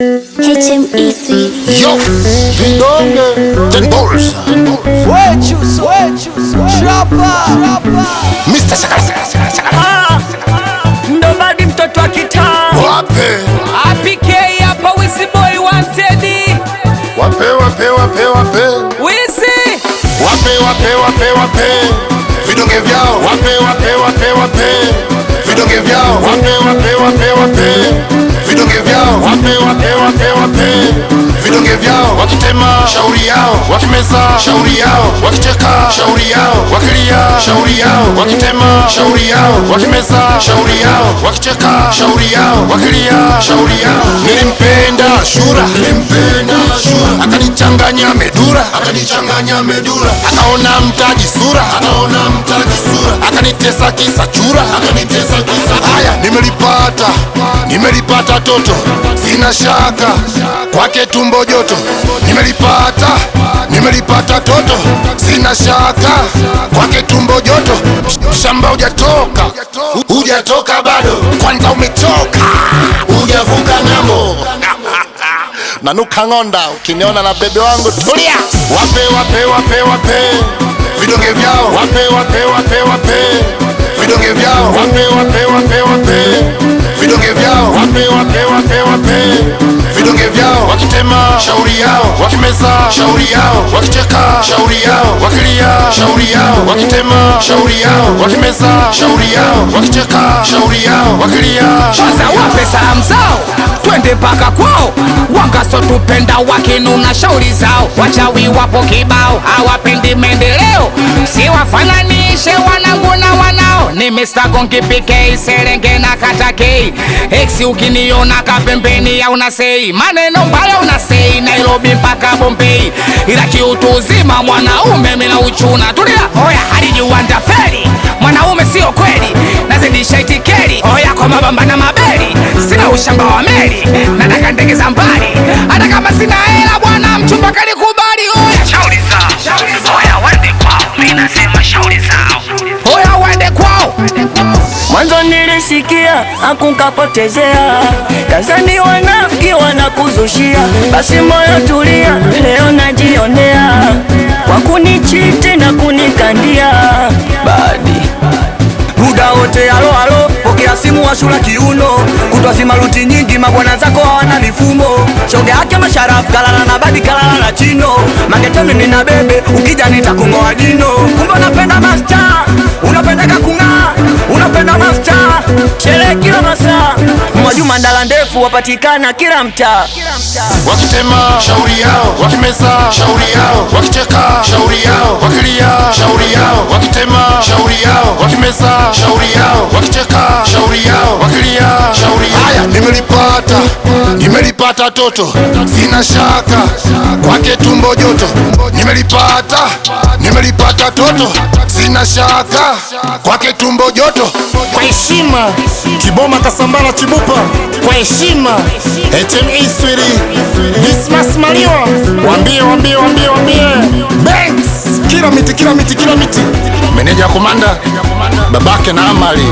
HME Sweet. Yo, vidonge 10 balls. Mr. Shakala. Ndo badi mtoto wa kitaa. Wape. APK hapa Wisi Boy wanted. Wape. Wisi. Wape. Vidonge vyao. Wape. Vidonge vyao. Wape. Vidonge vyao. Wape. Vidonge vyao. Wakitema shauri yao, wakimeza shauri yao, wakicheka shauri yao, wakilia shauri yao, wakitema shauri yao, wakimeza shauri yao, wakicheka shauri yao, wakilia shauri yao. Nilimpenda Shura, akanichanganya medura, akaona mtaji sura, akanitesa kisa chura, haya nimelipata toto, sina shaka kwake tumbo joto. Nimelipata toto, sina shaka kwake tumbo joto. Shamba hujatoka bado, kwanza umechoka, hujavuka ng'ambo. Nanuka ng'onda, ukiniona na bebe wangu tulia. Wape vidonge vyao. Wape vidonge vyao. Wape vidonge vyao. Wape vidonge vyao. Wakitema shauri yao, wakimeza shauri yao, wakicheka shauri yao, wakilia shauri yao, wakitema shauri yao, wakimeza shauri yao, wakicheka shauri yao, wakilia. Sasa wape salamu zao, twende mpaka kwao. Wangaso tupenda wakinuna shauri zao, wachawi wapo kibao, hawapendi maendeleo. Siwafananishe wanangu na wanao, ni Mr. Gongi PK Serenge na Kata K. Ex ukiniona kapembeni ya unasei, maneno mbaya unasei, Nairobi mpaka Bombay. Ila kiutu uzima mwanaume mina uchuna. Tulia, oya halijua ndafeli, mwanaume sio kweli, nazidisha itikeli. Oya kwa mabamba na mabeli, sina ushamba wa meli, nataka ndege za mbali. Hata kama sina hela bwana mchumba kanikubali. Oya shauri zao, oya wende kwao, mimi nasema shauri zao. Oya wende kwao. Mwanzo nilisikia akukapotezea, Tanzania wanafiki wanakuzushia. Basi moyo tulia, leo najionea, kwa kunichiti na kunikandia badi muda wote. Alo pokea simu wa Shura kiuno, kutwa zima luti nyingi, mabwana zako hawana mifumo. Shoga yake masharafu kalala na badi kalala na chino, mangetoni nina bebe ukija nitakung'oa jino. Kumbe unapenda master, unapenda kakung'aa, unapenda master, sherehe kila masaa, Mwajuma ndala ndefu wapatikana kila mtaa. Wakitema shauri yao, wakimeza shauri yao, wakicheka shauri yao, wakilia shauri yao, wakitema shauri yao, wakimeza shauri yao, wakicheka shauri yao, wakilia shauri yao. Haya nimelipata toto, sina shaka kwake tumbo joto. Nimelipata toto, sina shaka kwake tumbo joto. Kwa heshima Kiboma Kasambala Chibupa, kwa heshima HME Sweet, Dismas Maliwa, wambie Banks, kila miti, meneja komanda babake na Amali.